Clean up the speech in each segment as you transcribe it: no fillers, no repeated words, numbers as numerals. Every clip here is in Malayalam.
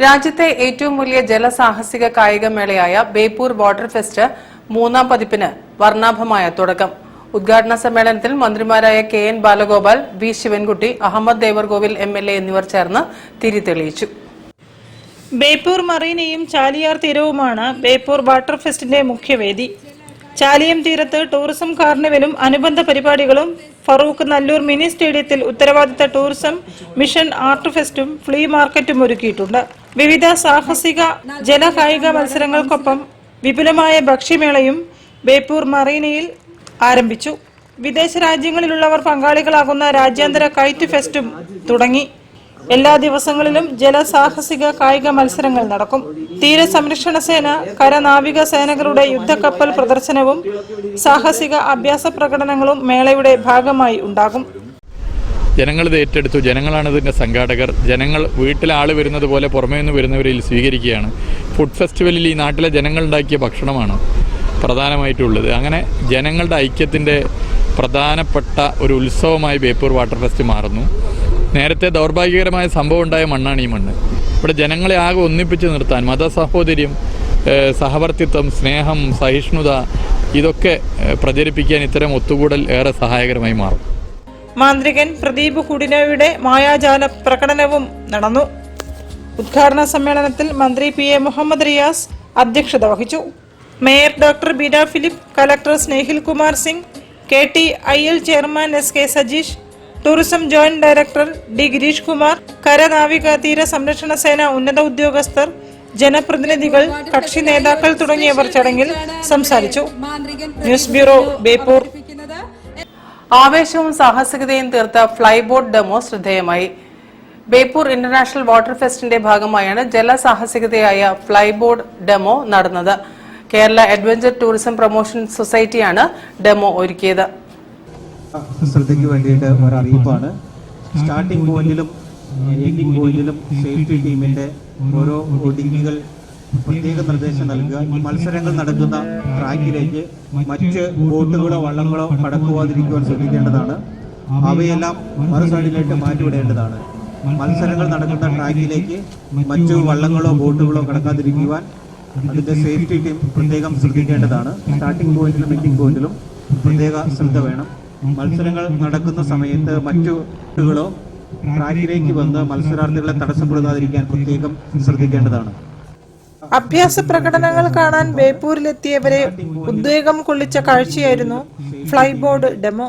രാജ്യത്തെ ഏറ്റവും വലിയ ജലസാഹസിക കായികമേളയായ ബേപ്പൂർ വാട്ടർ ഫെസ്റ്റ് മൂന്നാം പതിപ്പിന് വർണ്ണാഭമായ തുടക്കം. ഉദ്ഘാടന സമ്മേളനത്തിൽ മന്ത്രിമാരായ K N. Balagopal, V. Sivankutty, Ahmed Devarkovil MLA. എന്നിവർ ചേർന്ന് തിരി തെളിയിച്ചു. ബേപ്പൂർ മറീനയും ചാലിയാർ തീരവുമാണ് ബേപ്പൂർ വാട്ടർ ഫെസ്റ്റിന്റെ മുഖ്യവേദി. ചാലിയം തീരത്ത് ടൂറിസം കാർണിവലും അനുബന്ധ പരിപാടികളും, ഫറൂഖ് നല്ലൂർ മിനി സ്റ്റേഡിയത്തിൽ ഉത്തരവാദിത്ത ടൂറിസം മിഷൻ ആർട്ട് ഫെസ്റ്റും ഫ്ലീ മാർക്കറ്റും ഒരുക്കിയിട്ടുണ്ട്. വിവിധ സാഹസിക ജലകായിക മത്സരങ്ങൾക്കൊപ്പം വിപുലമായ ഭക്ഷ്യമേളയും ബേപ്പൂർ മറീനയിൽ ആരംഭിച്ചു. വിദേശ രാജ്യങ്ങളിലുള്ളവർ പങ്കാളികളാകുന്ന രാജ്യാന്തര കൈറ്റ് ഫെസ്റ്റും തുടങ്ങി. എല്ലാ ദിവസങ്ങളിലും ജലസാഹസിക കായിക മത്സരങ്ങൾ നടക്കും. തീരസംരക്ഷണ സേന, കരനാവിക സേനകളുടെ യുദ്ധക്കപ്പൽ പ്രദർശനവും സാഹസിക അഭ്യാസ പ്രകടനങ്ങളും മേളയുടെ ഭാഗമായി ഉണ്ടാകും. ജനങ്ങളിത് ഏറ്റെടുത്തു. ജനങ്ങളാണ് ഇതിൻ്റെ സംഘാടകർ. ജനങ്ങൾ വീട്ടിലെ ആൾ വരുന്നത് പോലെ പുറമേ നിന്ന് വരുന്നവരിൽ സ്വീകരിക്കുകയാണ്. ഫുഡ് ഫെസ്റ്റിവലിൽ ഈ നാട്ടിലെ ജനങ്ങളുണ്ടാക്കിയ ഭക്ഷണമാണ് പ്രധാനമായിട്ടുള്ളത്. അങ്ങനെ ജനങ്ങളുടെ ഐക്യത്തിൻ്റെ പ്രധാനപ്പെട്ട ഒരു ഉത്സവമായി ബേപ്പൂർ വാട്ടർ ഫെസ്റ്റ് മാറുന്നു. നേരത്തെ ദൗർഭാഗ്യകരമായ സംഭവം ഉണ്ടായ മണ്ണാണ് ഈ മണ്ണ്. ഇവിടെ ജനങ്ങളെ ആകെ ഒന്നിപ്പിച്ച് നിർത്താൻ മതസഹോദര്യം, സഹവർത്തിത്വം, സ്നേഹം, സഹിഷ്ണുത ഇതൊക്കെ പ്രചരിപ്പിക്കാൻ ഇത്തരം ഒത്തുകൂടൽ ഏറെ സഹായകരമായി മാറും. മാന്ത്രികൻ പ്രദീപ് കുടിനോയുടെ മായാജാല പ്രകടനവും നടന്നു. ഉദ്ഘാടന സമ്മേളനത്തിൽ മന്ത്രി പി.എ. മുഹമ്മദ് റിയാസ് അധ്യക്ഷത വഹിച്ചു. Mayor doctor Beena Philip, collector Snehil Kumar Singh, KTIL chairman S.K. Sajeesh, tourism joint director D. Girish Kumar, കരനാവിക തീര സംരക്ഷണ സേന ഉന്നത ഉദ്യോഗസ്ഥർ, ജനപ്രതിനിധികൾ, കക്ഷി നേതാക്കൾ തുടങ്ങിയവർ ചടങ്ങിൽ സംസാരിച്ചു. News bureau, Beypore. ആവേശവും സാഹസികതയും തീർത്ത ഫ്ലൈബോട്ട് ഡെമോ ശ്രദ്ധേയമായി. ബേപ്പൂർ ഇന്റർനാഷണൽ വാട്ടർ ഫെസ്റ്റിന്റെ ഭാഗമായാണ് ജലസാഹസികതയായ ഫ്ലൈബോട്ട് ഡെമോ നടന്നത്. കേരള അഡ്വഞ്ചർ ടൂറിസം പ്രൊമോഷൻ സൊസൈറ്റിയാണ് ഡെമോ ഒരുക്കിയത്. ശ്രദ്ധയ്ക്ക് വേണ്ടിയിട്ട് ഒരു അറിയിപ്പാണ്. സ്റ്റാർട്ടിംഗ് പോയിന്റിലും എൻഡിംഗ് പോയിന്റിലും സേഫ്റ്റി ടീമിന്റെ ഓരോ ഡിഗ്ഗികൾ പ്രത്യേക നിർദ്ദേശം നൽകുക. ഈ മത്സരങ്ങൾ നടക്കുന്ന ട്രാക്കിലേക്ക് മറ്റ് ബോട്ടുകളോ വള്ളങ്ങളോ കടക്കുവാതിരിക്കുവാൻ ശ്രദ്ധിക്കേണ്ടതാണ്. അവയെല്ലാം മറു സൈഡിലേക്ക് മാറ്റിവിടേണ്ടതാണ്. മത്സരങ്ങൾ നടക്കുന്ന ട്രാക്കിലേക്ക് മറ്റു വള്ളങ്ങളോ ബോട്ടുകളോ കടക്കാതിരിക്കുവാൻ അതിന്റെ സേഫ്റ്റി ടീം പ്രത്യേകം ശ്രദ്ധിക്കേണ്ടതാണ്. സ്റ്റാർട്ടിംഗ് പോയിന്റിലും എൻഡിംഗ് പോയിന്റിലും പ്രത്യേക ശ്രദ്ധ വേണം. മത്സരങ്ങൾ നടക്കുന്ന സമയത്ത് മറ്റു ബോട്ടുകളോ ട്രാക്കിലേക്ക് വന്ന് മത്സരാർത്ഥികളെ തടസ്സപ്പെടുത്താതിരിക്കാൻ പ്രത്യേകം ശ്രദ്ധിക്കേണ്ടതാണ്. അഭ്യാസ പ്രകടനങ്ങൾ കാണാൻ ബേപ്പൂരിലെത്തിയവരെ ഉദ്വേഗം കൊള്ളിച്ച കാഴ്ചയായിരുന്നു ഫ്ലൈബോർഡ് ഡെമോ.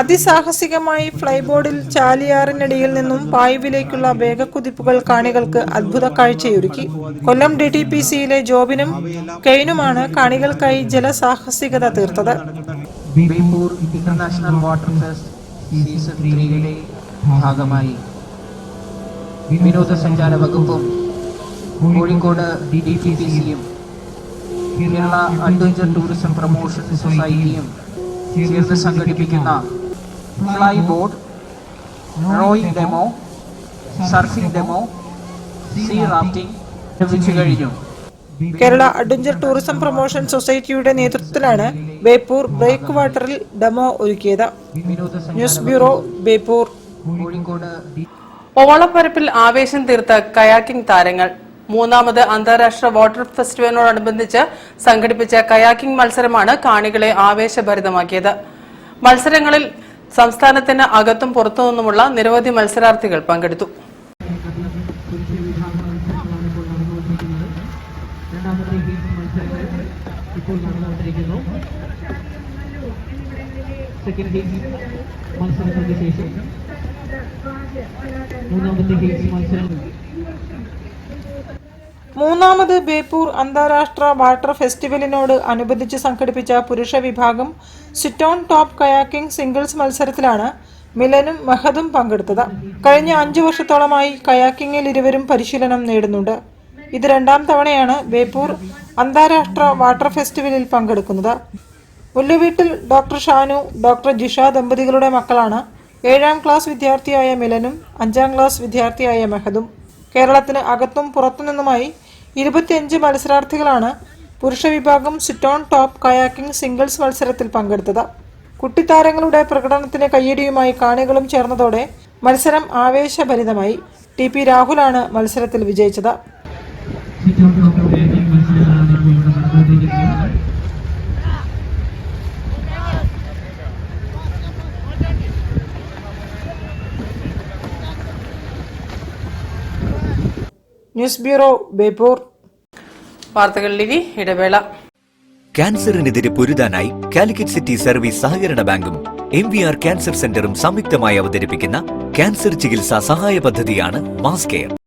അതിസാഹസികമായി ഫ്ലൈബോർഡിൽ ചാലിയാറിനടിയിൽ നിന്നും പായ്വിലേക്കുള്ള വേഗക്കുതിപ്പുകൾ കാണികൾക്ക് അത്ഭുത കാഴ്ചയൊരുക്കി. കൊല്ലം DTPCയിലെ ജോബിനും കെയ്നുമാണ് കാണികൾക്കായി ജലസാഹസികത തീർത്തത്. Beypore international water fest season 3യുടെ ഭാഗമായി വിനോദസഞ്ചാര വകുപ്പും കോഴിക്കോട് DTPCയും കേരള അഡ്വഞ്ചർ ടൂറിസം പ്രൊമോഷൻ സൊസൈറ്റിയും ചേർന്ന് സംഘടിപ്പിക്കുന്ന fly boat, rowing demo, surfing demo, sea rafting ആരംഭിച്ചു കഴിഞ്ഞു. കേരള അഡ്വഞ്ചർ ടൂറിസം പ്രൊമോഷൻ സൊസൈറ്റിയുടെ നേതൃത്വത്തിലാണ് ബേപ്പൂർ ബ്രേക്ക് വാട്ടറിൽ ഡെമോ ഒരുക്കിയത്. News bureau, Beypore. ഓളപ്പരപ്പിൽ ആവേശം തീർത്ത കയാക്കിംഗ് താരങ്ങൾ. മൂന്നാമത് അന്താരാഷ്ട്ര വാട്ടർ ഫെസ്റ്റിവലിനോടനുബന്ധിച്ച് സംഘടിപ്പിച്ച കയാക്കിംഗ് മത്സരമാണ് കാണികളെ ആവേശഭരിതമാക്കിയത്. മത്സരങ്ങളിൽ സംസ്ഥാനത്തിന് അകത്തും പുറത്തുനിന്നുമുള്ള നിരവധി മത്സരാർത്ഥികൾ പങ്കെടുത്തു. മൂന്നാമത് ബേപ്പൂർ അന്താരാഷ്ട്ര വാട്ടർ ഫെസ്റ്റിവലിനോട് അനുബന്ധിച്ച് സംഘടിപ്പിച്ച പുരുഷ വിഭാഗം sit on top kayaking singles മത്സരത്തിലാണ് മിലനും മഹദും പങ്കെടുത്തത്. കഴിഞ്ഞ 5 വർഷത്തോളമായി കയാക്കിങ്ങിൽ ഇരുവരും പരിശീലനം നേടുന്നുണ്ട്. ഇത് 2ാം തവണയാണ് ബേപ്പൂർ അന്താരാഷ്ട്ര വാട്ടർ ഫെസ്റ്റിവലിൽ പങ്കെടുക്കുന്നത്. മുല്ലുവീട്ടിൽ ഡോക്ടർ ഷാനു, ഡോക്ടർ ജിഷ ദമ്പതികളുടെ മക്കളാണ് 7ാം ക്ലാസ് വിദ്യാർത്ഥിയായ മിലനും 5ാം ക്ലാസ് വിദ്യാർത്ഥിയായ മഹദും. കേരളത്തിന് അകത്തും പുറത്തുനിന്നുമായി 25 മത്സരാർത്ഥികളാണ് പുരുഷ വിഭാഗം sit on top kayaking singles മത്സരത്തിൽ പങ്കെടുത്തത്. കുട്ടിത്താരങ്ങളുടെ പ്രകടനത്തിന് കയ്യടിയുമായി കാണികളും ചേർന്നതോടെ മത്സരം ആവേശഭരിതമായി. TP രാഹുലാണ് മത്സരത്തിൽ വിജയിച്ചത്. News bureau, Beypore. വാർത്തകളിൽ ഇനി ഇടവേള. ക്യാൻസറിനെതിരെ പൊരുതാനായി കാലിക്കറ്റ് സിറ്റി സർവീസ് സഹകരണ ബാങ്കും MVR ക്യാൻസർ സെന്ററും സംയുക്തമായി അവതരിപ്പിക്കുന്ന ക്യാൻസർ ചികിത്സാ സഹായ പദ്ധതിയാണ് മാസ് കെയർ.